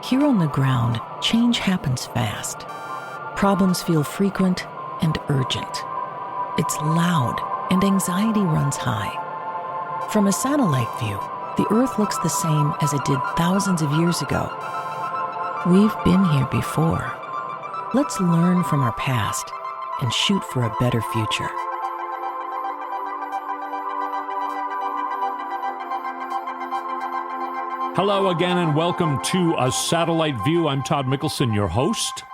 Here on the ground, change happens fast. Problems feel frequent and urgent. It's loud and anxiety runs high. From a satellite view, the Earth looks the same as it did thousands of years ago. We've been here before. Let's learn from our past and shoot for a better future. Hello again and welcome to A Satellite View. I'm Todd Mikkelson, your host.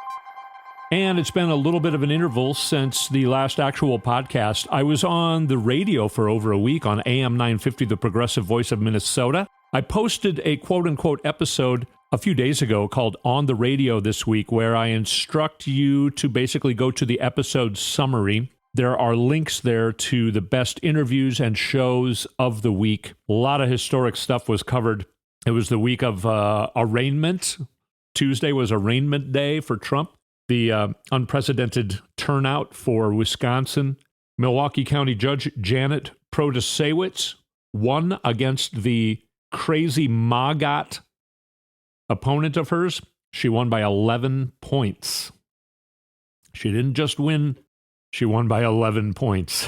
And it's been a little bit of an interval since the last actual podcast. I was on the radio for over a week on AM 950, the progressive voice of Minnesota. I posted a quote-unquote episode a few days ago called On the Radio This Week, where I instruct you to basically go to the episode summary. There are links there to the best interviews and shows of the week. A lot of historic stuff was covered. It was the week of arraignment. Tuesday was arraignment day for Trump. The unprecedented turnout for Wisconsin. Milwaukee County Judge Janet Protasewicz won against the crazy MAGAT opponent of hers. She won by 11 points. She didn't just win, she won by 11 points.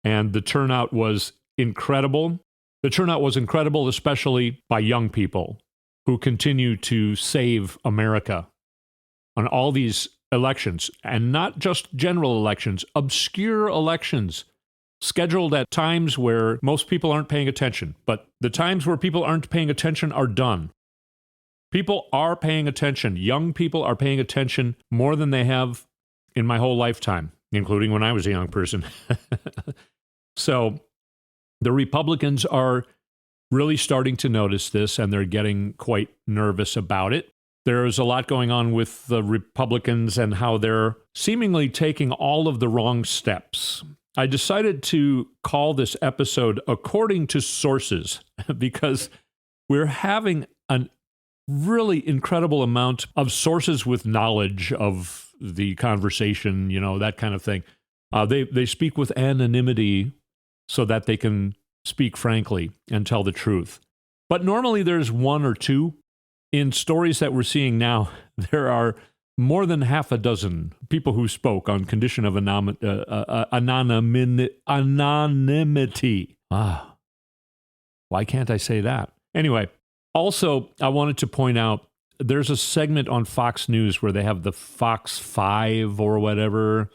And the turnout was incredible. The turnout was incredible, especially by young people who continue to save America on all these elections, and not just general elections, obscure elections scheduled at times where most people aren't paying attention. But the times where people aren't paying attention are done. People are paying attention. Young people are paying attention more than they have in my whole lifetime, including when I was a young person. So the Republicans are really starting to notice this, and they're getting quite nervous about it. There's a lot going on with the Republicans and how they're seemingly taking all of the wrong steps. I decided to call this episode According to Sources because we're having a really incredible amount of sources with knowledge of the conversation, you know, that kind of thing. They speak with anonymity so that they can speak frankly and tell the truth. But normally there's one or two. In stories that we're seeing now, there are more than half a dozen people who spoke on condition of anonymity. Why can't I say that? Anyway, also, I wanted to point out, there's a segment on Fox News where they have the Fox 5 or whatever.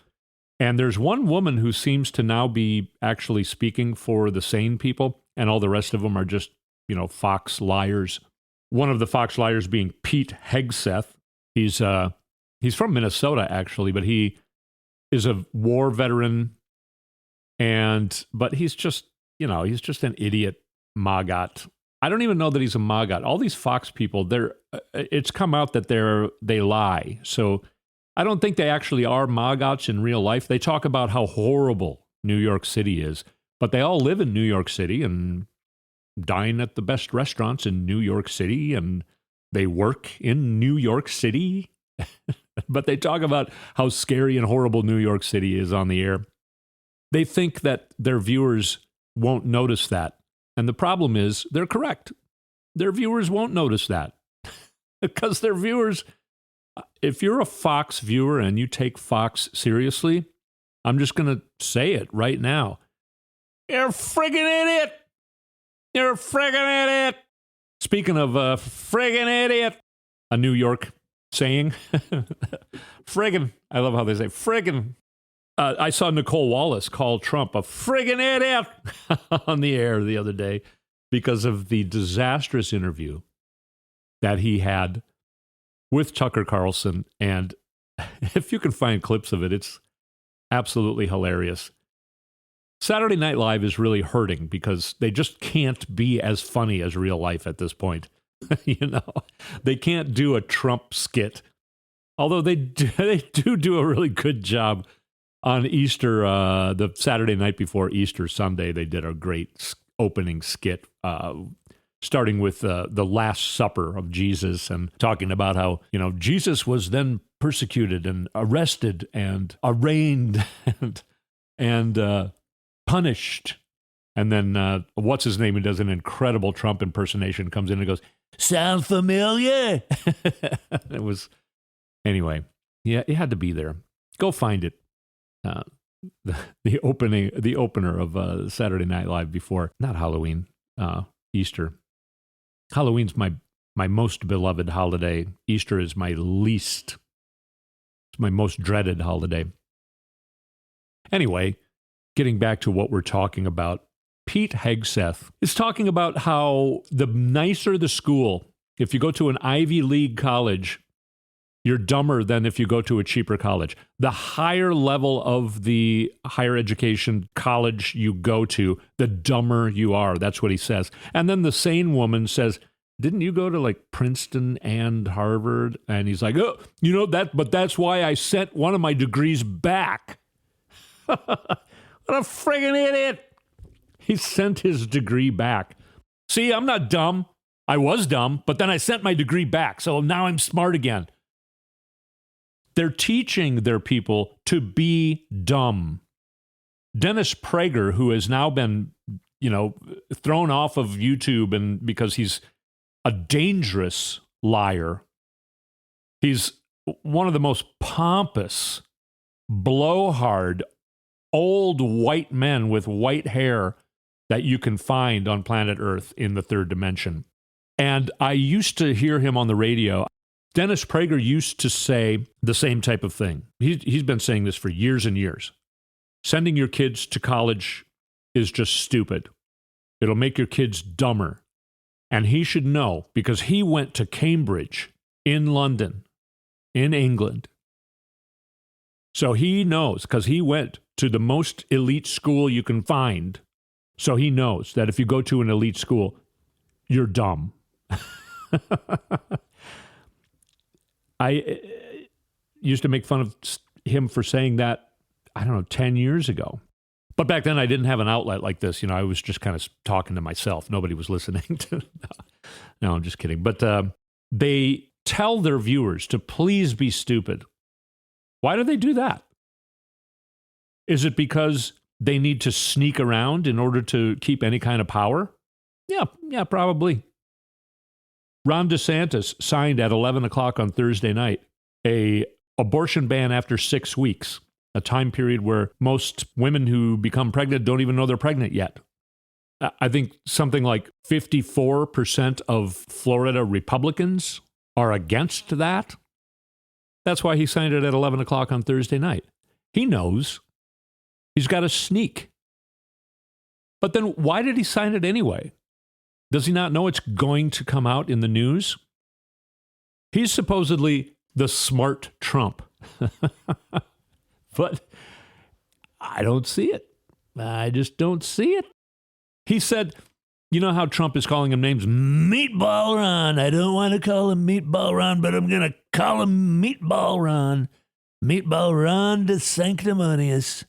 And there's one woman who seems to now be actually speaking for the sane people, and all the rest of them are just, you know, Fox liars. One of the Fox liars being Pete Hegseth. He's from Minnesota, actually, but he is a war veteran, but he's just, you know, he's just an idiot MAGAT. I don't even know that he's a MAGAT. All these Fox people, it's come out that they lie. So I don't think they actually are MAGATs in real life. They talk about how horrible New York City is, but they all live in New York City and dine at the best restaurants in New York City, and they work in New York City. But they talk about how scary and horrible New York City is on the air. They think that their viewers won't notice that. And the problem is, they're correct. Their viewers won't notice that. Because their viewers, if you're a Fox viewer and you take Fox seriously, I'm just going to say it right now. You're a friggin' idiot! You're a friggin' idiot! Speaking of friggin' idiot, a New York saying. Friggin'. I love how they say friggin'. I saw Nicole Wallace call Trump a friggin' idiot on the air the other day because of the disastrous interview that he had with Tucker Carlson. And if you can find clips of it, it's absolutely hilarious. Saturday Night Live is really hurting because they just can't be as funny as real life at this point. You know, they can't do a Trump skit. Although they do a really good job on Easter, the Saturday night before Easter Sunday. They did a great opening skit, starting with the Last Supper of Jesus and talking about how, you know, Jesus was then persecuted and arrested and arraigned and punished. And then what's his name, who does an incredible Trump impersonation, comes in and goes, Sound familiar? It was, anyway, yeah, it had to be there. Go find it. The opener of Saturday Night Live before, not Halloween, Easter. Halloween's my most beloved holiday. Easter is my least. It's my most dreaded holiday. Anyway, getting back to what we're talking about, Pete Hegseth is talking about how the nicer the school, if you go to an Ivy League college, you're dumber than if you go to a cheaper college. The higher level of the higher education college you go to, the dumber you are. That's what he says. And then the sane woman says, didn't you go to like Princeton and Harvard? And he's like, oh, you know that, but that's why I sent one of my degrees back. What a friggin' idiot. He sent his degree back. See, I'm not dumb. I was dumb, but then I sent my degree back. So now I'm smart again. They're teaching their people to be dumb. Dennis Prager, who has now been, thrown off of YouTube and because he's a dangerous liar. He's one of the most pompous, blowhard, old white men with white hair that you can find on planet Earth in the third dimension. And I used to hear him on the radio. Dennis Prager used to say the same type of thing. He's been saying this for years and years. Sending your kids to college is just stupid. It'll make your kids dumber. And he should know because he went to Cambridge in London, in England. So he knows because he went to the most elite school you can find. So he knows that if you go to an elite school, you're dumb. I used to make fun of him for saying that, 10 years ago. But back then I didn't have an outlet like this. I was just kind of talking to myself. Nobody was listening to. No, I'm just kidding. But they tell their viewers to please be stupid. Why do they do that? Is it because they need to sneak around in order to keep any kind of power? Yeah, probably. Ron DeSantis signed at 11 o'clock on Thursday night an abortion ban after 6 weeks, a time period where most women who become pregnant don't even know they're pregnant yet. I think something like 54% of Florida Republicans are against that. That's why he signed it at 11 o'clock on Thursday night. He knows. He's got to sneak. But then why did he sign it anyway? Does he not know it's going to come out in the news? He's supposedly the smart Trump. But I don't see it. I just don't see it. He said, you know how Trump is calling him names? Meatball Ron. I don't want to call him Meatball Ron, but I'm going to call him Meatball Ron. Meatball Ron de Sanctimonious.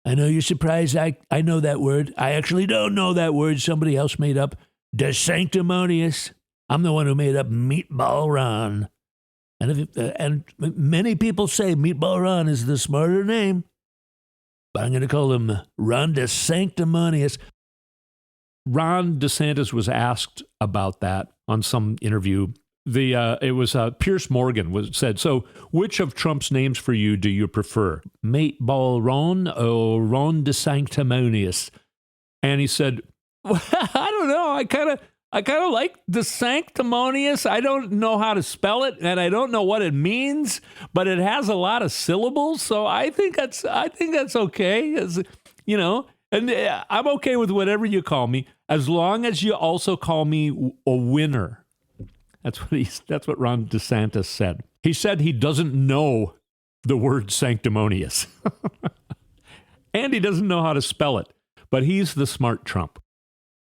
I know you're surprised I know that word. I actually don't know that word. Somebody else made up de sanctimonious. I'm the one who made up Meatball Ron. And many people say Meatball Ron is the smarter name. But I'm going to call him Ron de Sanctimonious. Ron DeSantis was asked about that on some interview. It was Pierce Morgan said, so which of Trump's names for you do you prefer? Meatball Ron or Ron de Sanctimonious? And he said, well, I don't know. I kind of like de Sanctimonious. I don't know how to spell it, and I don't know what it means, but it has a lot of syllables, so I think that's okay. And I'm okay with whatever you call me, as long as you also call me a winner. That's what Ron DeSantis said. He said he doesn't know the word sanctimonious. And he doesn't know how to spell it. But he's the smart Trump.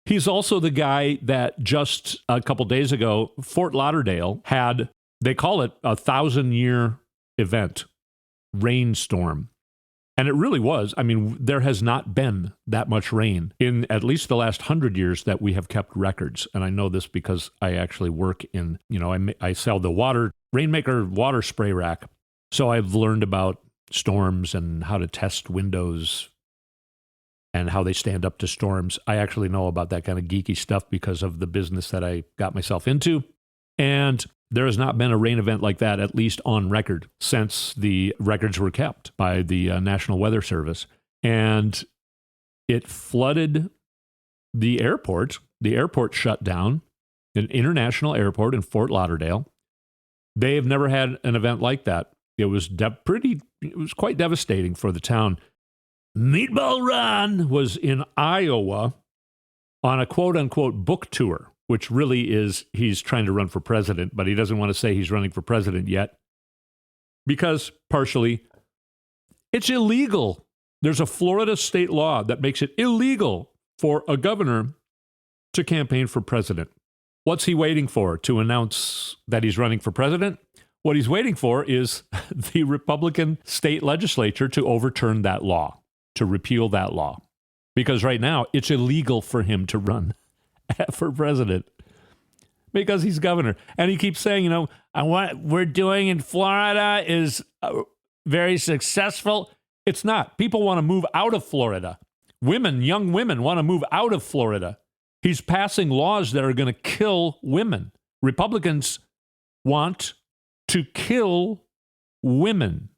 He's also the guy that just a couple days ago, Fort Lauderdale had, they call it a 1,000-year event, rainstorm. And it really was. I mean, there has not been that much rain in at least the last 100 years that we have kept records. And I know this because I actually work in, I sell the Rainmaker water spray rack. So I've learned about storms and how to test windows and how they stand up to storms. I actually know about that kind of geeky stuff because of the business that I got myself into. And there has not been a rain event like that, at least on record, since the records were kept by the National Weather Service. And it flooded the airport. The airport shut down, an international airport in Fort Lauderdale. They have never had an event like that. It was quite devastating for the town. Meatball Ron was in Iowa on a quote-unquote book tour, which really is he's trying to run for president, but he doesn't want to say he's running for president yet because, partially, it's illegal. There's a Florida state law that makes it illegal for a governor to campaign for president. What's he waiting for to announce that he's running for president? What he's waiting for is the Republican state legislature to overturn that law, to repeal that law. Because right now, it's illegal for him to run for president because he's governor. And he keeps saying, what we're doing in Florida is very successful. It's not. People want to move out of Florida. Young women want to move out of Florida. He's passing laws that are going to kill women. Republicans want to kill women.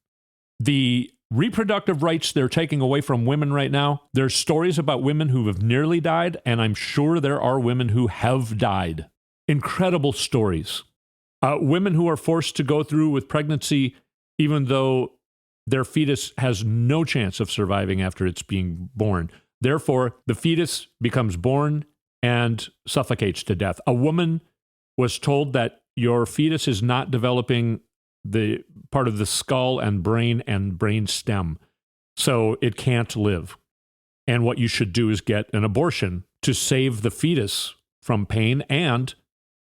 The reproductive rights they're taking away from women right now, there's stories about women who have nearly died, and I'm sure there are women who have died. Incredible stories. Women who are forced to go through with pregnancy even though their fetus has no chance of surviving after it's being born. Therefore, the fetus becomes born and suffocates to death. A woman was told that your fetus is not developing the part of the skull and brain stem, so it can't live. And what you should do is get an abortion to save the fetus from pain and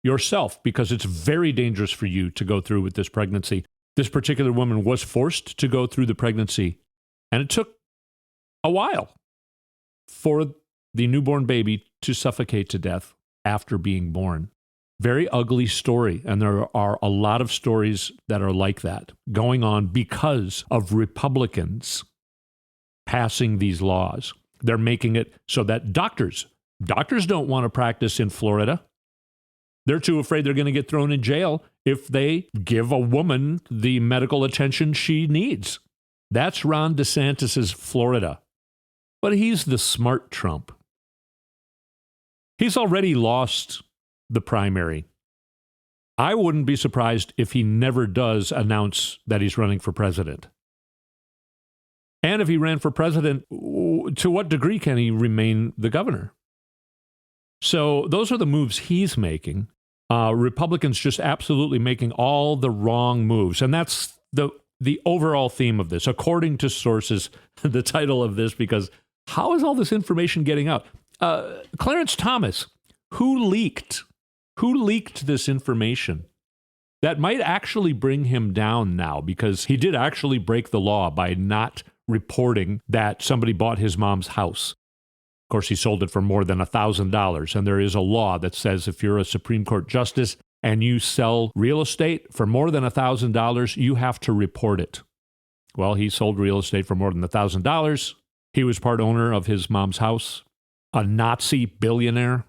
yourself, because it's very dangerous for you to go through with this pregnancy. This particular woman was forced to go through the pregnancy, and it took a while for the newborn baby to suffocate to death after being born. Very ugly story, and there are a lot of stories that are like that going on because of Republicans passing these laws. They're making it so that doctors don't want to practice in Florida. They're too afraid they're going to get thrown in jail if they give a woman the medical attention she needs. That's Ron DeSantis's Florida. But he's the smart Trump. He's already lost the primary. I wouldn't be surprised if he never does announce that he's running for president. And if he ran for president, to what degree can he remain the governor? So those are the moves he's making. Republicans just absolutely making all the wrong moves. And that's the overall theme of this, according to sources, the title of this, because how is all this information getting out? Clarence Thomas, who leaked this information that might actually bring him down now, because he did actually break the law by not reporting that somebody bought his mom's house. Of course, he sold it for more than $1,000, and there is a law that says if you're a Supreme Court justice and you sell real estate for more than $1,000, you have to report it. Well, he sold real estate for more than $1,000. He was part owner of his mom's house. A Nazi billionaire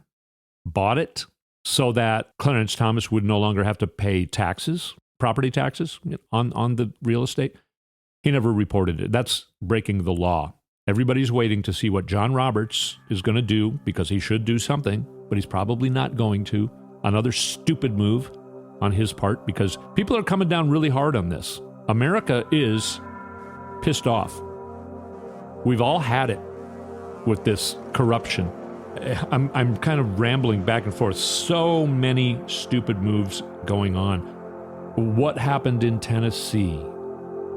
bought it so that Clarence Thomas would no longer have to pay taxes, property taxes on the real estate. He never reported it. That's breaking the law. Everybody's waiting to see what John Roberts is going to do, because he should do something, but he's probably not going to. Another stupid move on his part, because people are coming down really hard on this. America is pissed off. We've all had it with this corruption. I'm kind of rambling back and forth. So many stupid moves going on. What happened in Tennessee,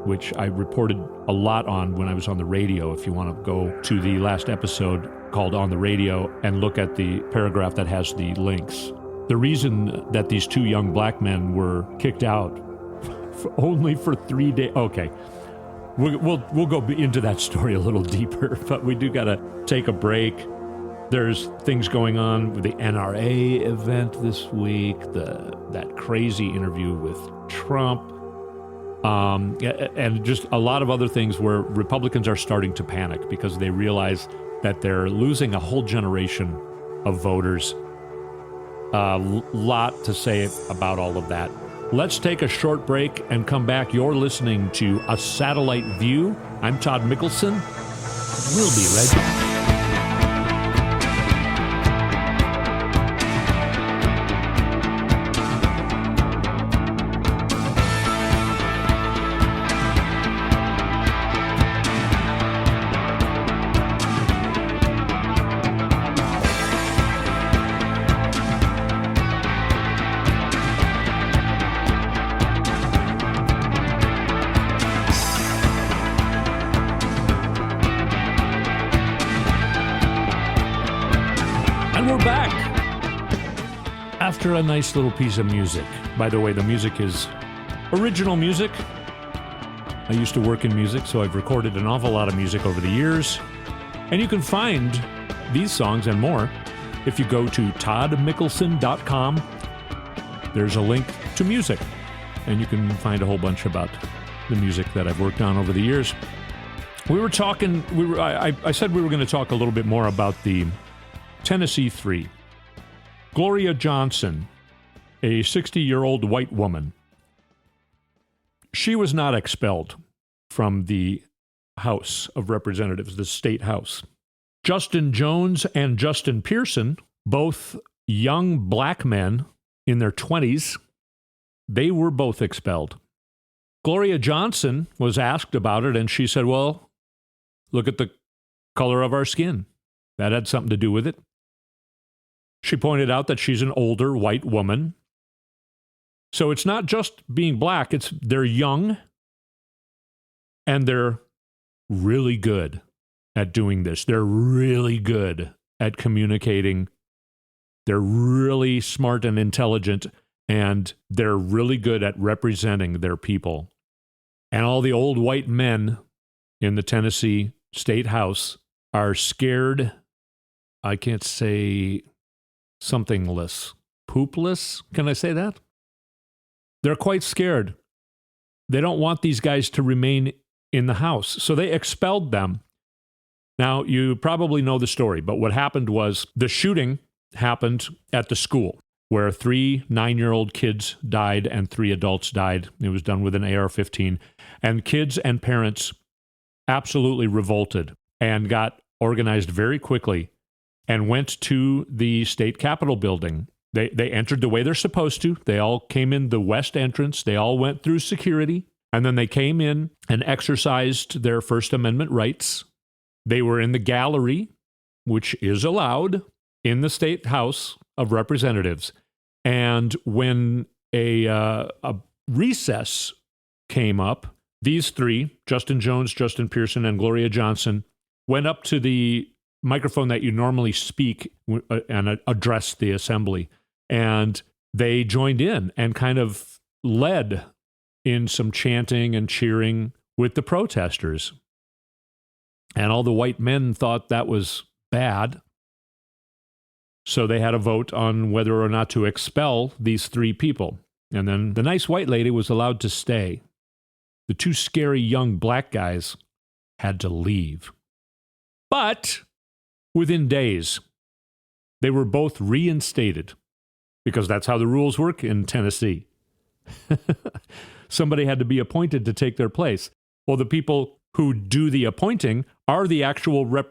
which I reported a lot on when I was on the radio. If you want to go to the last episode called On the Radio and look at the paragraph that has the links. The reason that these two young black men were kicked out only for 3 days. Okay, we'll go into that story a little deeper, but we do got to take a break. There's things going on with the NRA event this week, that crazy interview with Trump, and just a lot of other things where Republicans are starting to panic because they realize that they're losing a whole generation of voters. A lot to say about all of that. Let's take a short break and come back. You're listening to A Satellite View. I'm Todd Mikkelson. We'll be right back. After a nice little piece of music. By the way, the music is original music. I used to work in music, so I've recorded an awful lot of music over the years. And you can find these songs and more if you go to toddmikkelson.com. There's a link to music, and you can find a whole bunch about the music that I've worked on over the years. I said we were going to talk a little bit more about the Tennessee Three. Gloria Johnson, a 60-year-old white woman, she was not expelled from the House of Representatives, the state house. Justin Jones and Justin Pearson, both young black men in their 20s, they were both expelled. Gloria Johnson was asked about it, and she said, well, look at the color of our skin. That had something to do with it. She pointed out that she's an older white woman. So it's not just being black, they're young and they're really good at doing this. They're really good at communicating. They're really smart and intelligent, and they're really good at representing their people. And all the old white men in the Tennessee State House are scared. I can't say somethingless. Poopless? Can I say that? They're quite scared. They don't want these guys to remain in the house, so they expelled them. Now, you probably know the story, but what happened was the shooting happened at the school where 3 9-year-old kids died and 3 adults died. It was done with an AR-15. And kids and parents absolutely revolted and got organized very quickly and went to the state capitol building. They entered the way they're supposed to. They all came in the west entrance. They all went through security. And then they came in and exercised their First Amendment rights. They were in the gallery, which is allowed in the state House of Representatives. And when a recess came up, these 3, Justin Jones, Justin Pearson, and Gloria Johnson, went up to the microphone that you normally speak and address the assembly. And they joined in and kind of led in some chanting and cheering with the protesters. And all the white men thought that was bad. So they had a vote on whether or not to expel these 3 people. And then the nice white lady was allowed to stay. The 2 scary young black guys had to leave. But within days, they were both reinstated, because that's how the rules work in Tennessee. Somebody had to be appointed to take their place. Well, the people who do the appointing are the actual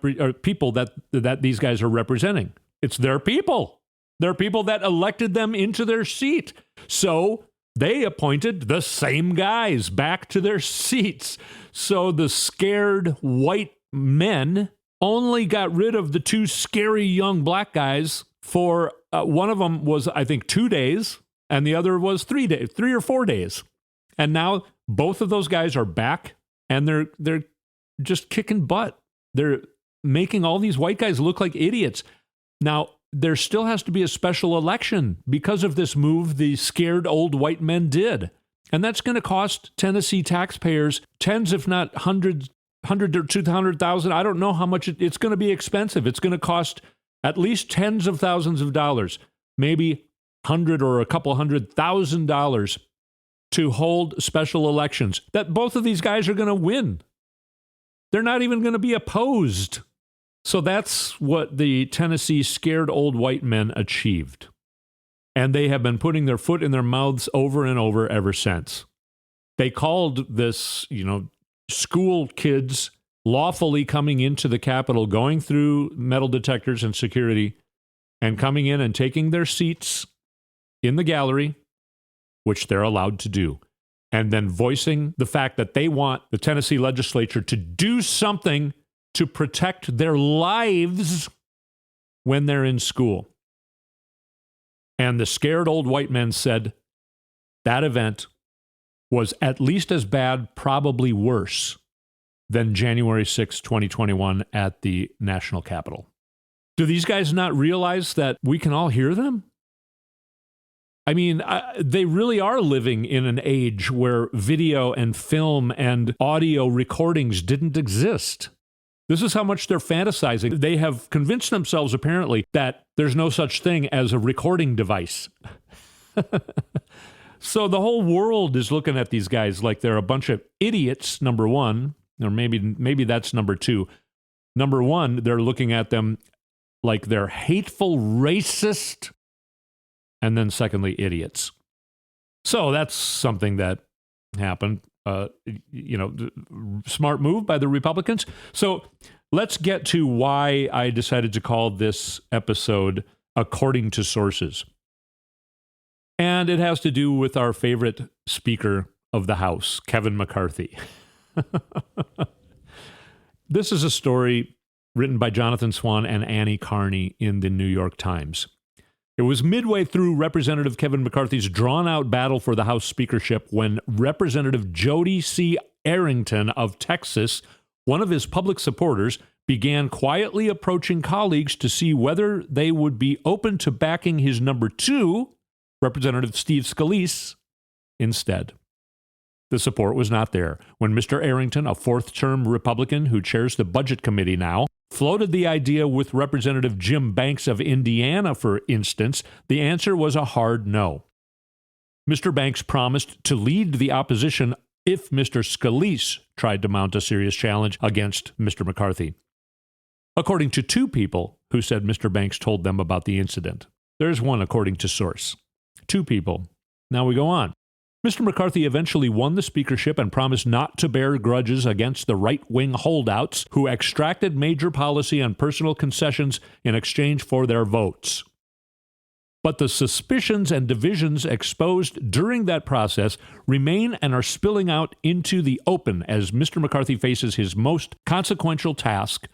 people that these guys are representing. It's their people. They're people that elected them into their seat. So they appointed the same guys back to their seats. So the scared white men only got rid of the 2 scary young black guys for one of them was, I think, 2 days, and the other was 3 or 4 days. And now both of those guys are back, and they're just kicking butt. They're making all these white guys look like idiots. Now, there still has to be a special election because of this move the scared old white men did. And that's going to cost Tennessee taxpayers tens, if not hundred or 200,000. I don't know how much it's going to be expensive. It's going to cost at least tens of thousands of dollars, maybe $100,000 or a couple $100,000 to hold special elections that both of these guys are going to win. They're not even going to be opposed. So that's what the Tennessee scared old white men achieved. And they have been putting their foot in their mouths over and over ever since. They called this, school kids lawfully coming into the Capitol, going through metal detectors and security, and coming in and taking their seats in the gallery, which they're allowed to do, and then voicing the fact that they want the Tennessee legislature to do something to protect their lives when they're in school. And the scared old white men said that event was at least as bad, probably worse, than January 6, 2021 at the National Capitol. Do these guys not realize that we can all hear them? I mean, they really are living in an age where video and film and audio recordings didn't exist. This is how much they're fantasizing. They have convinced themselves, apparently, that there's no such thing as a recording device. So the whole world is looking at these guys like they're a bunch of idiots, number one, or maybe that's number two. Number one, they're looking at them like they're hateful, racist, and then secondly, idiots. So that's something that happened. Smart move by the Republicans. So let's get to why I decided to call this episode According to Sources. And it has to do with our favorite Speaker of the House, Kevin McCarthy. This is a story written by Jonathan Swan and Annie Carney in the New York Times. It was midway through Representative Kevin McCarthy's drawn-out battle for the House speakership when Representative Jody C. Arrington of Texas, one of his public supporters, began quietly approaching colleagues to see whether they would be open to backing his number two, Representative Steve Scalise, instead. The support was not there when Mr. Arrington, a fourth-term Republican who chairs the Budget Committee now, floated the idea with Representative Jim Banks of Indiana, for instance. The answer was a hard no. Mr. Banks promised to lead the opposition if Mr. Scalise tried to mount a serious challenge against Mr. McCarthy, according to two people who said Mr. Banks told them about the incident. There's one according to source. Two people. Now we go on. Mr. McCarthy eventually won the speakership and promised not to bear grudges against the right-wing holdouts who extracted major policy and personal concessions in exchange for their votes. But the suspicions and divisions exposed during that process remain and are spilling out into the open as Mr. McCarthy faces his most consequential task,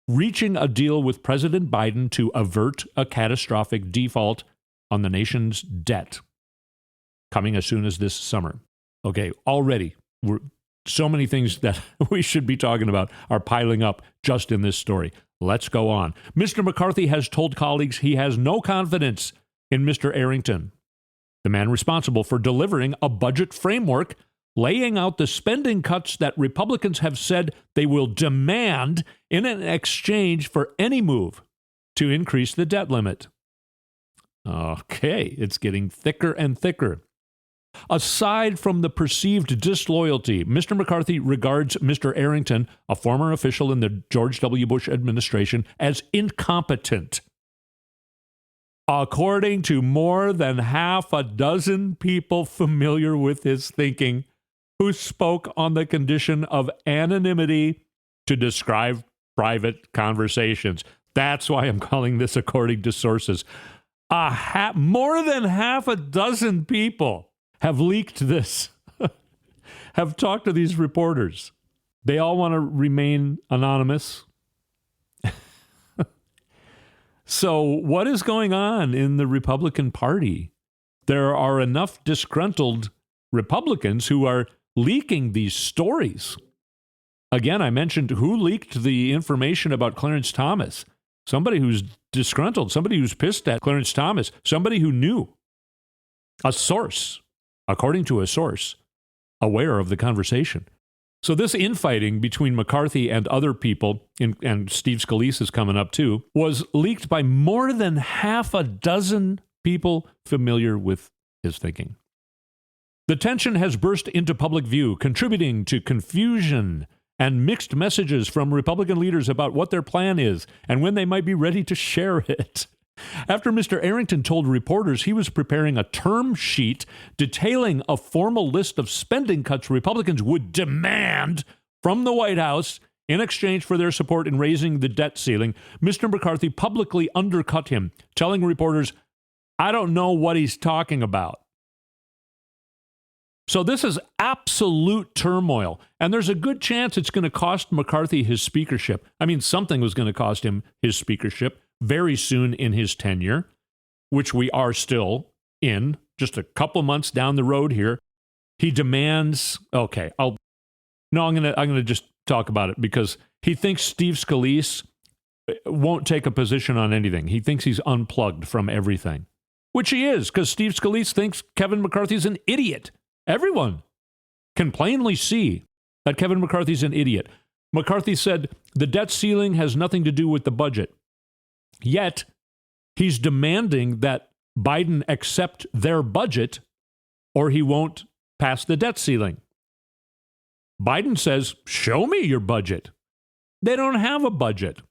reaching a deal with President Biden to avert a catastrophic default on the nation's debt, coming as soon as this summer. Okay, already, so many things that we should be talking about are piling up just in this story. Let's go on. Mr. McCarthy has told colleagues he has no confidence in Mr. Arrington, the man responsible for delivering a budget framework laying out the spending cuts that Republicans have said they will demand in an exchange for any move to increase the debt limit. Okay, it's getting thicker and thicker. Aside from the perceived disloyalty, Mr. McCarthy regards Mr. Arrington, a former official in the George W. Bush administration, as incompetent. According to more than half a dozen people familiar with his thinking, who spoke on the condition of anonymity to describe private conversations. That's why I'm calling this according to sources. More than half a dozen people have leaked this, have talked to these reporters. They all want to remain anonymous. So what is going on in the Republican Party? There are enough disgruntled Republicans who are leaking these stories. Again, I mentioned who leaked the information about Clarence Thomas. Somebody who's disgruntled, somebody who's pissed at Clarence Thomas, somebody who knew. A source, according to a source, aware of the conversation. So this infighting between McCarthy and other people, and Steve Scalise is coming up too, was leaked by more than half a dozen people familiar with his thinking. The tension has burst into public view, contributing to confusion and mixed messages from Republican leaders about what their plan is and when they might be ready to share it. After Mr. Arrington told reporters he was preparing a term sheet detailing a formal list of spending cuts Republicans would demand from the White House in exchange for their support in raising the debt ceiling, Mr. McCarthy publicly undercut him, telling reporters, "I don't know what he's talking about." So this is absolute turmoil, and there's a good chance it's going to cost McCarthy his speakership. I mean, something was going to cost him his speakership very soon in his tenure, which we are still in, just a couple months down the road here. He demands, I'm going to just talk about it because he thinks Steve Scalise won't take a position on anything. He thinks he's unplugged from everything, which he is, because Steve Scalise thinks Kevin McCarthy's an idiot. Everyone can plainly see that Kevin McCarthy's an idiot. McCarthy said the debt ceiling has nothing to do with the budget. Yet, he's demanding that Biden accept their budget or he won't pass the debt ceiling. Biden says, show me your budget. They don't have a budget.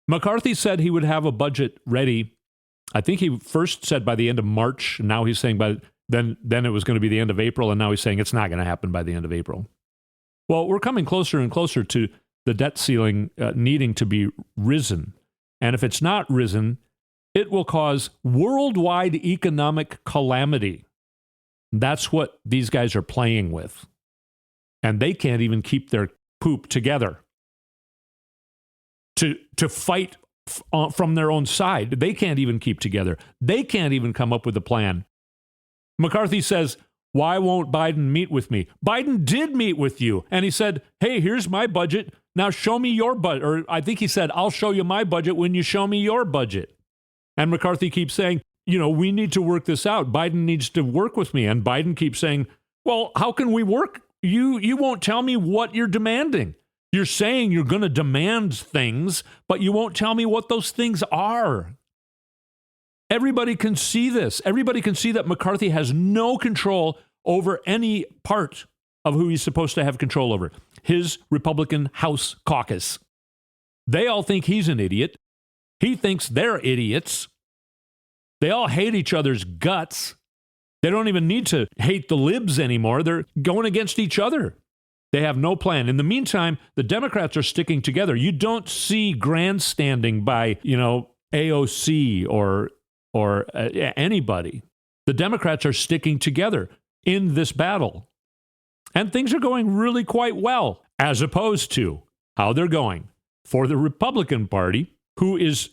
McCarthy said he would have a budget ready. I think he first said by the end of March. And now he's saying then it was going to be the end of April. And now he's saying it's not going to happen by the end of April. Well, we're coming closer and closer to the debt ceiling needing to be risen. And if it's not risen, it will cause worldwide economic calamity. That's what these guys are playing with. And they can't even keep their poop together to fight from their own side. They can't even keep together. They can't even come up with a plan. McCarthy says, why won't Biden meet with me? Biden did meet with you. And he said, hey, here's my budget. Now show me your budget. Or I think he said, I'll show you my budget when you show me your budget. And McCarthy keeps saying, we need to work this out. Biden needs to work with me. And Biden keeps saying, well, how can we work? You won't tell me what you're demanding. You're saying you're going to demand things, but you won't tell me what those things are. Everybody can see this. Everybody can see that McCarthy has no control over any part of who he's supposed to have control over. His Republican House caucus. They all think he's an idiot. He thinks they're idiots. They all hate each other's guts. They don't even need to hate the libs anymore. They're going against each other. They have no plan. In the meantime, the Democrats are sticking together. You don't see grandstanding by, AOC or anybody. The Democrats are sticking together in this battle. And things are going really quite well, as opposed to how they're going for the Republican Party, who is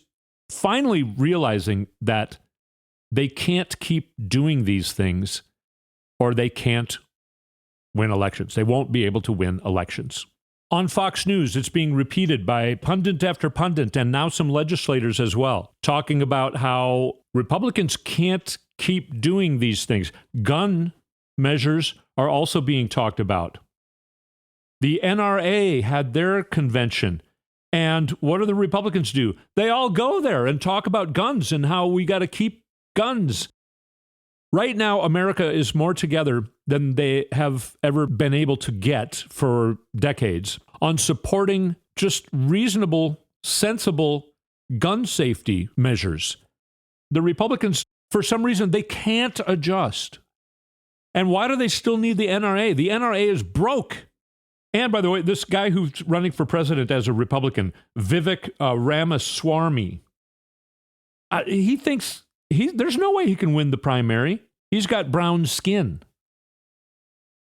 finally realizing that they can't keep doing these things or they can't win elections. They won't be able to win elections. On Fox News, it's being repeated by pundit after pundit and now some legislators as well, talking about how Republicans can't keep doing these things. Gun measures are also being talked about. The NRA had their convention. And what do the Republicans do? They all go there and talk about guns and how we got to keep guns. Right now, America is more together than they have ever been able to get for decades on supporting just reasonable, sensible gun safety measures. The Republicans, for some reason, they can't adjust. And why do they still need the NRA? The NRA is broke. And by the way, this guy who's running for president as a Republican, Vivek Ramaswamy, he thinks there's no way he can win the primary. He's got brown skin.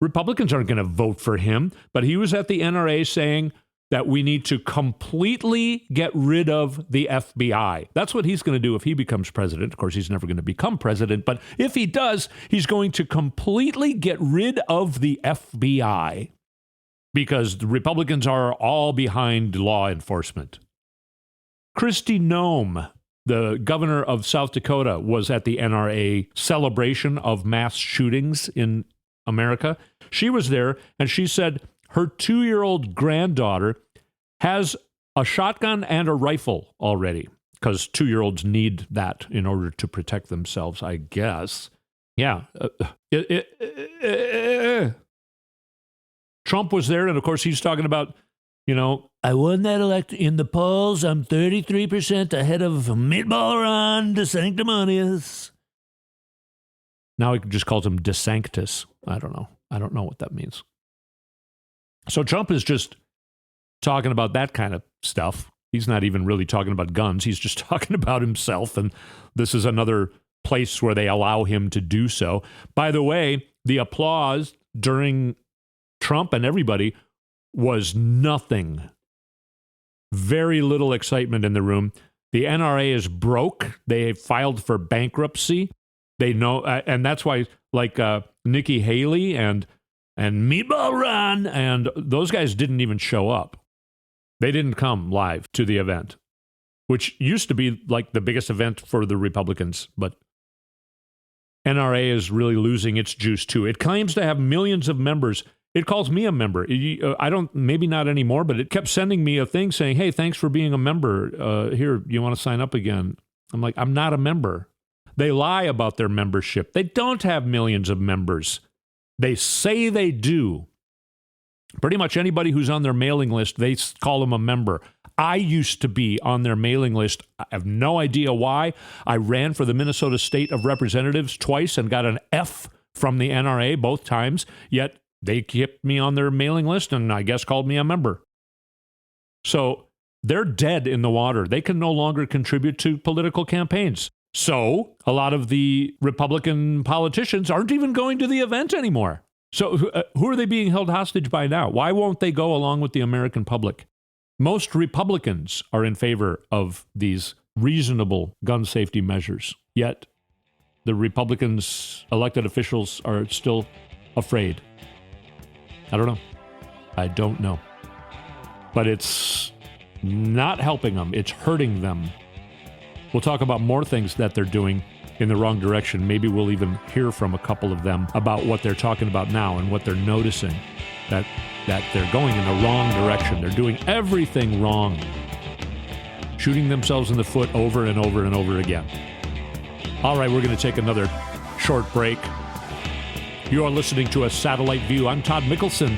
Republicans aren't going to vote for him, but he was at the NRA saying that we need to completely get rid of the FBI. That's what he's going to do if he becomes president. Of course, he's never going to become president, but if he does, he's going to completely get rid of the FBI because the Republicans are all behind law enforcement. Kristi Noem, the governor of South Dakota, was at the NRA celebration of mass shootings in America. She was there, and she said her 2-year-old granddaughter has a shotgun and a rifle already, because 2-year-olds need that in order to protect themselves, I guess. Yeah. Trump was there, and of course he's talking about I won that election in the polls. I'm 33% ahead of Meatball Ron DeSanctimonious. Now he just calls him DeSanctus. I don't know. I don't know what that means. So Trump is just talking about that kind of stuff. He's not even really talking about guns. He's just talking about himself. And this is another place where they allow him to do so. By the way, the applause during Trump and everybody was nothing. Very little excitement in the room. The NRA is broke. They filed for bankruptcy. They know, and that's why, like Nikki Haley and Meatball Ron and those guys didn't even show up. They didn't come live to the event, which used to be like the biggest event for the Republicans, but NRA is really losing its juice too. It claims to have millions of members. It calls me a member. I don't, maybe not anymore, but it kept sending me a thing saying, hey, thanks for being a member. Here, you want to sign up again? I'm like, I'm not a member. They lie about their membership. They don't have millions of members. They say they do. Pretty much anybody who's on their mailing list, they call them a member. I used to be on their mailing list. I have no idea why. I ran for the Minnesota State of Representatives twice and got an F from the NRA both times, yet they kept me on their mailing list and I guess called me a member. So they're dead in the water. They can no longer contribute to political campaigns. So a lot of the Republican politicians aren't even going to the event anymore. So who are they being held hostage by now? Why won't they go along with the American public? Most Republicans are in favor of these reasonable gun safety measures, yet the Republicans' elected officials are still afraid. I don't know. But it's not helping them. It's hurting them. We'll talk about more things that they're doing in the wrong direction. Maybe we'll even hear from a couple of them about what they're talking about now and what they're noticing, that they're going in the wrong direction. They're doing everything wrong, shooting themselves in the foot over and over and over again. All right, we're going to take another short break. You are listening to A Satellite View. I'm Todd Mikkelson,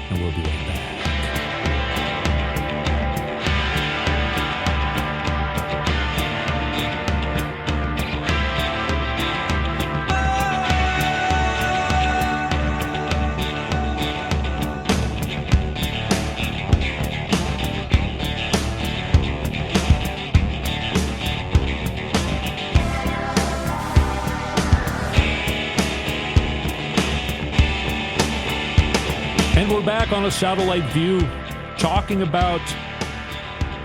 and we'll be right back. Back on A Satellite View, talking about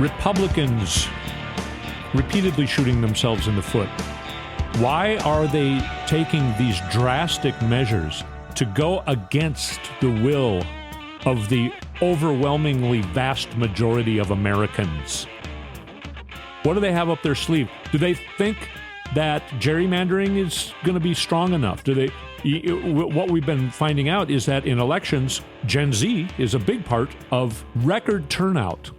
Republicans repeatedly shooting themselves in the foot. Why are they taking these drastic measures to go against the will of the overwhelmingly vast majority of Americans? What do they have up their sleeve? Do they think that gerrymandering is going to be strong enough? What we've been finding out is that in elections, Gen Z is a big part of record turnout.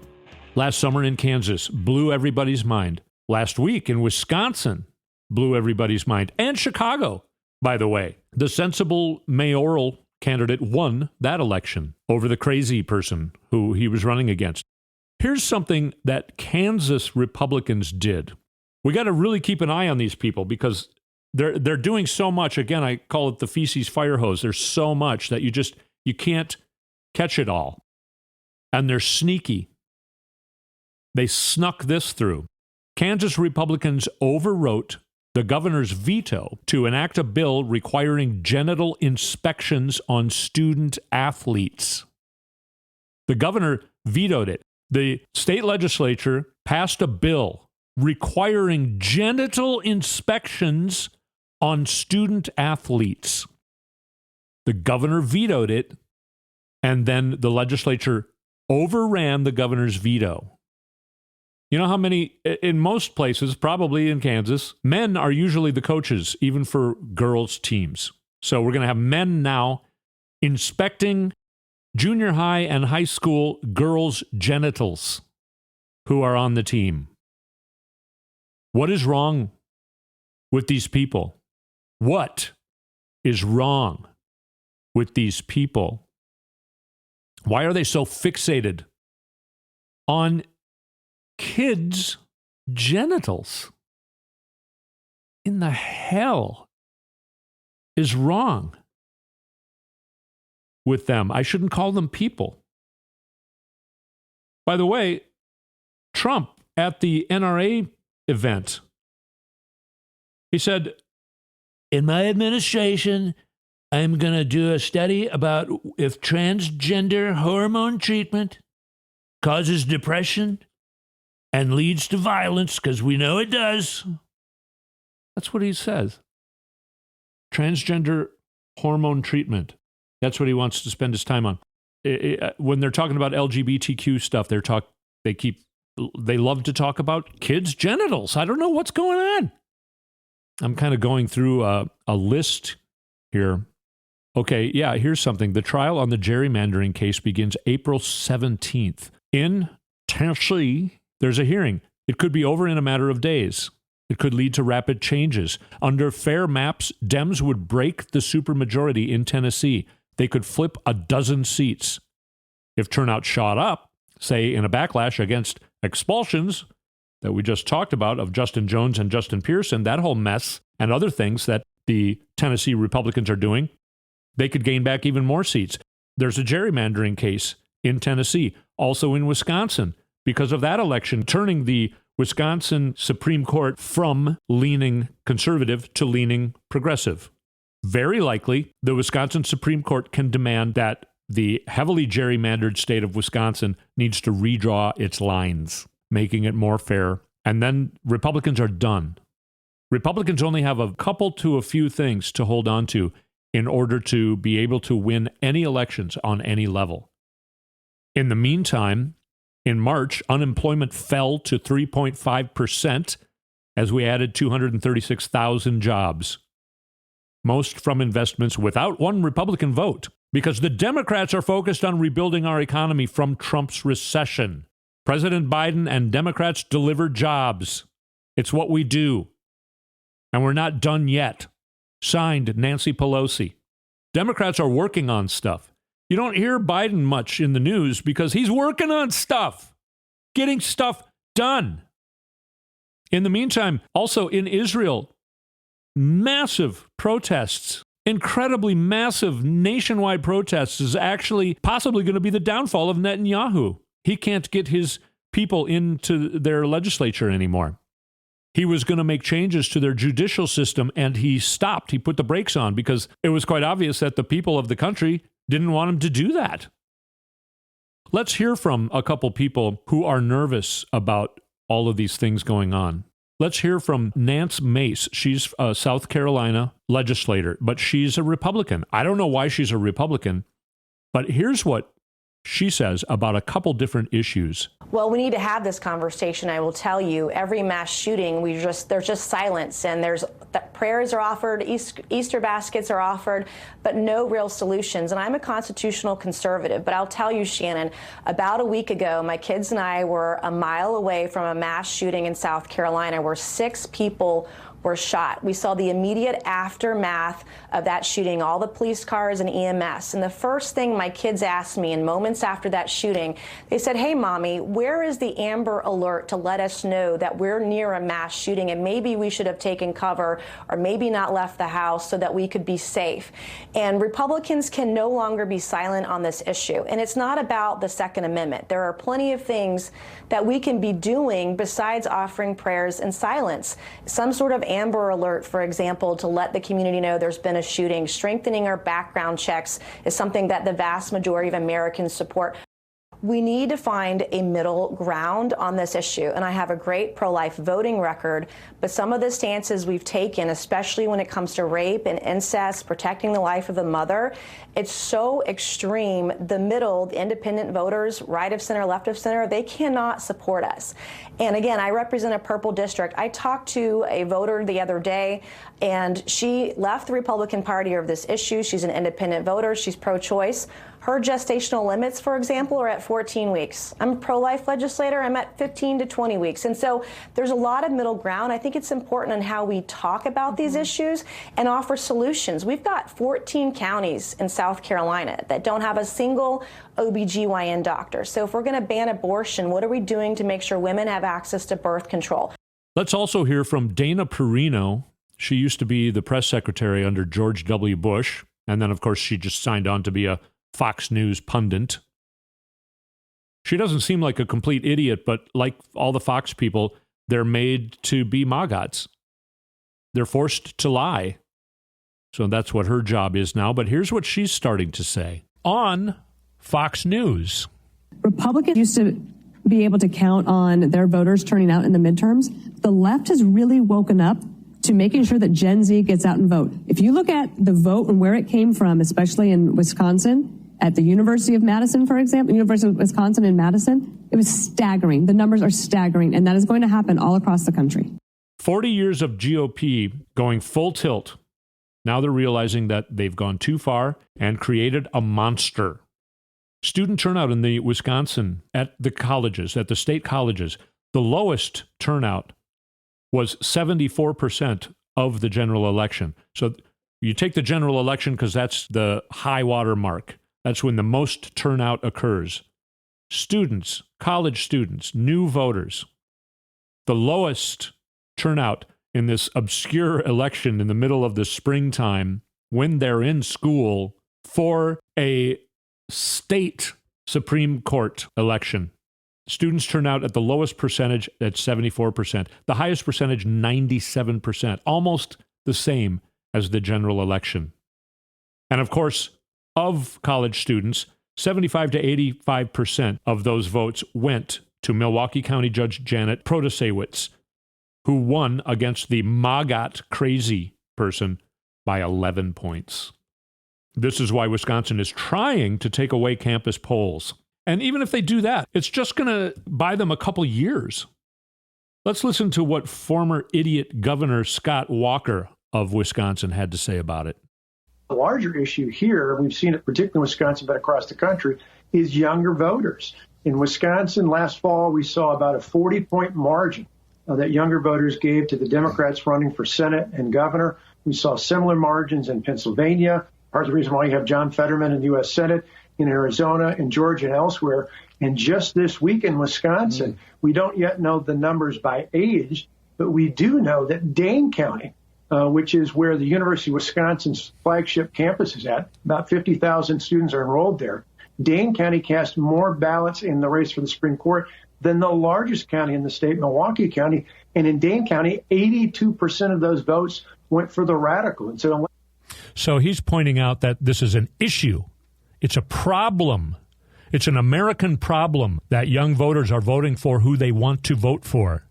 Last summer in Kansas blew everybody's mind. Last week in Wisconsin blew everybody's mind. And Chicago, by the way. The sensible mayoral candidate won that election over the crazy person who he was running against. Here's something that Kansas Republicans did. We got to really keep an eye on these people because they're doing so much. Again, I call it the feces fire hose. There's so much that you can't catch it all. And they're sneaky. They snuck this through. Kansas Republicans overwrote the governor's veto to enact a bill requiring genital inspections on student athletes. The governor vetoed it. The state legislature passed a bill requiring genital inspections on student athletes. The governor vetoed it, and then the legislature overran the governor's veto. You know how many, in most places, probably in Kansas, men are usually the coaches, even for girls' teams. So we're going to have men now inspecting junior high and high school girls' genitals who are on the team. What is wrong with these people? What is wrong with these people? Why are they so fixated on kids' genitals. In the hell is wrong with them? I shouldn't call them people. By the way, Trump at the NRA event, he said, in my administration, I'm going to do a study about if transgender hormone treatment causes depression and leads to violence, because we know it does. That's what he says. Transgender hormone treatment. That's what he wants to spend his time on. When they're talking about LGBTQ stuff, they love to talk about kids' genitals. I don't know what's going on. I'm kind of going through a list here. Okay, yeah, here's something. The trial on the gerrymandering case begins April 17th. In Tennessee, there's a hearing. It could be over in a matter of days. It could lead to rapid changes. Under fair maps, Dems would break the supermajority in Tennessee. They could flip 12 seats. If turnout shot up, say in a backlash against expulsions that we just talked about of Justin Jones and Justin Pearson, that whole mess and other things that the Tennessee Republicans are doing, they could gain back even more seats. There's a gerrymandering case in Tennessee, also in Wisconsin, because of that election, turning the Wisconsin Supreme Court from leaning conservative to leaning progressive. Very likely, the Wisconsin Supreme Court can demand that the heavily gerrymandered state of Wisconsin needs to redraw its lines, making it more fair. And then Republicans are done. Republicans only have a couple to a few things to hold on to in order to be able to win any elections on any level. In the meantime, in March, unemployment fell to 3.5% as we added 236,000 jobs, most from investments without one Republican vote, because the Democrats are focused on rebuilding our economy from Trump's recession. President Biden and Democrats deliver jobs. It's what we do. And we're not done yet. Signed, Nancy Pelosi. Democrats are working on stuff. You don't hear Biden much in the news because he's working on stuff, getting stuff done. In the meantime, also in Israel, massive protests, incredibly massive nationwide protests is actually possibly going to be the downfall of Netanyahu. He can't get his people into their legislature anymore. He was going to make changes to their judicial system, and he stopped. He put the brakes on because it was quite obvious that the people of the country didn't want him to do that. Let's hear from a couple people who are nervous about all of these things going on. Let's hear from Nance Mace. She's a South Carolina legislator, but she's a Republican. I don't know why she's a Republican, but here's what she says about a couple different issues. Well, we need to have this conversation. I will tell you, every mass shooting, there's just silence, and prayers are offered, Easter baskets are offered, but no real solutions. And I'm a constitutional conservative, but I'll tell you, Shannon, about a week ago, my kids and I were a mile away from a mass shooting in South Carolina where 6 people were shot. We saw the immediate aftermath of that shooting, all the police cars and EMS. And the first thing my kids asked me in moments after that shooting, they said, "Hey, Mommy, where is the Amber Alert to let us know that we're near a mass shooting and maybe we should have taken cover or maybe not left the house so that we could be safe?" And Republicans can no longer be silent on this issue. And it's not about the Second Amendment. There are plenty of things that we can be doing besides offering prayers in silence. Some sort of Amber Alert, for example, to let the community know there's been a shooting. Strengthening our background checks is something that the vast majority of Americans support. We need to find a middle ground on this issue. And I have a great pro-life voting record, but some of the stances we've taken, especially when it comes to rape and incest, protecting the life of the mother, it's so extreme. The middle, the independent voters, right of center, left of center, they cannot support us. And again, I represent a purple district. I talked to a voter the other day, and she left the Republican Party over this issue. She's an independent voter. She's pro-choice. Her gestational limits, for example, are at 14 weeks. I'm a pro-life legislator. I'm at 15 to 20 weeks. And so there's a lot of middle ground. I think it's important on how we talk about these issues and offer solutions. We've got 14 counties in South Carolina that don't have a single OBGYN doctor. So if we're going to ban abortion, what are we doing to make sure women have access to birth control? Let's also hear from Dana Perino. She used to be the press secretary under George W. Bush. And then, of course, she just signed on to be a Fox News pundit. She doesn't seem like a complete idiot, but like all the Fox people, they're made to be maggots. They're forced to lie. So that's what her job is now. But here's what she's starting to say on Fox News. Republicans used to be able to count on their voters turning out in the midterms. The left has really woken up to making sure that Gen Z gets out and vote. If you look at the vote and where it came from, especially in Wisconsin, at the University of Madison, for example, University of Wisconsin in Madison, it was staggering. The numbers are staggering, and that is going to happen all across the country. 40 years of GOP going full tilt. Now they're realizing that they've gone too far and created a monster. Student turnout in the Wisconsin at the colleges, at the state colleges, the lowest turnout was 74% of the general election. So you take the general election because that's the high water mark. That's when the most turnout occurs. Students, college students, new voters, the lowest turnout in this obscure election in the middle of the springtime when they're in school for a state Supreme Court election. Students turn out at the lowest percentage at 74%. The highest percentage, 97%, almost the same as the general election. And of course, of college students, 75 to 85% of those votes went to Milwaukee County Judge Janet Protasewicz, who won against the Maggot crazy person by 11 points. This is why Wisconsin is trying to take away campus polls. And even if they do that, it's just going to buy them a couple years. Let's listen to what former idiot Governor Scott Walker of Wisconsin had to say about it. The larger issue here, we've seen it particularly in Wisconsin, but across the country, is younger voters. In Wisconsin last fall, we saw about a 40-point margin that younger voters gave to the Democrats running for Senate and governor. We saw similar margins in Pennsylvania. Part of the reason why you have John Fetterman in the U.S. Senate, in Arizona, in Georgia, and elsewhere. And just this week in Wisconsin, we don't yet know the numbers by age, but we do know that Dane County, which is where the University of Wisconsin's flagship campus is at, about 50,000 students are enrolled there. Dane County cast more ballots in the race for the Supreme Court than the largest county in the state, Milwaukee County. And in Dane County, 82% of those votes went for the radical. And so he's pointing out that this is an issue. It's a problem. It's an American problem that young voters are voting for who they want to vote for.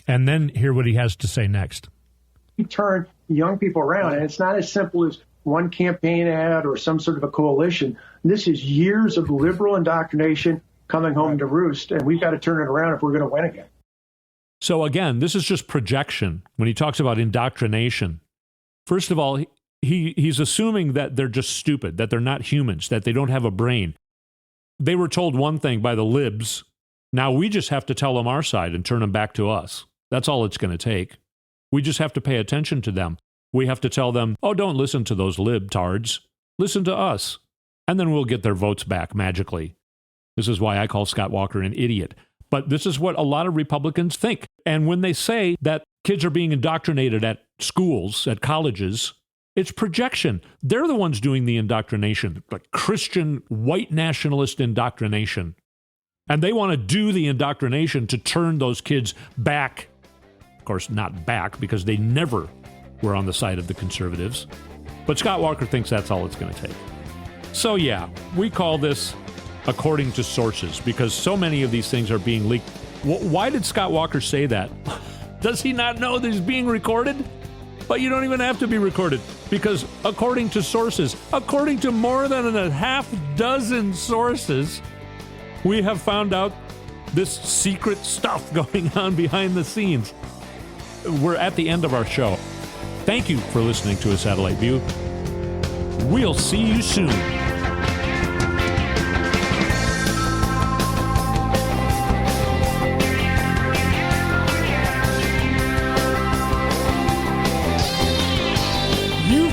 And then hear what he has to say next. We turn young people around, and it's not as simple as one campaign ad or some sort of a coalition. This is years of liberal indoctrination coming home to roost, and we've got to turn it around if we're going to win again. So again, this is just projection when he talks about indoctrination. First of all, he's assuming that they're just stupid, that they're not humans, that they don't have a brain. They were told one thing by the libs. Now we just have to tell them our side and turn them back to us. That's all it's going to take. We just have to pay attention to them. We have to tell them, oh, don't listen to those libtards. Listen to us. And then we'll get their votes back magically. This is why I call Scott Walker an idiot. But this is what a lot of Republicans think. And when they say that kids are being indoctrinated at schools, at colleges, it's projection. They're the ones doing the indoctrination, like Christian white nationalist indoctrination. And they want to do the indoctrination to turn those kids back. Of course, not back, because they never were on the side of the conservatives. But Scott Walker thinks that's all it's going to take. So yeah, we call this according to sources, because so many of these things are being leaked. Why did Scott Walker say that? Does he not know that he's being recorded? But you don't even have to be recorded, because according to sources, according to more than a half dozen sources, we have found out this secret stuff going on behind the scenes. We're at the end of our show. Thank you for listening to A Satellite View. We'll see you soon.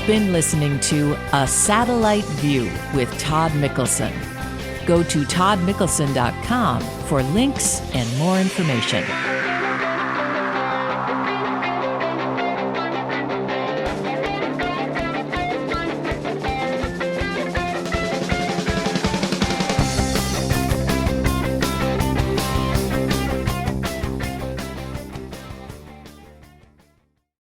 You've been listening to A Satellite View with Todd Mikkelson. Go to toddmikkelson.com for links and more information.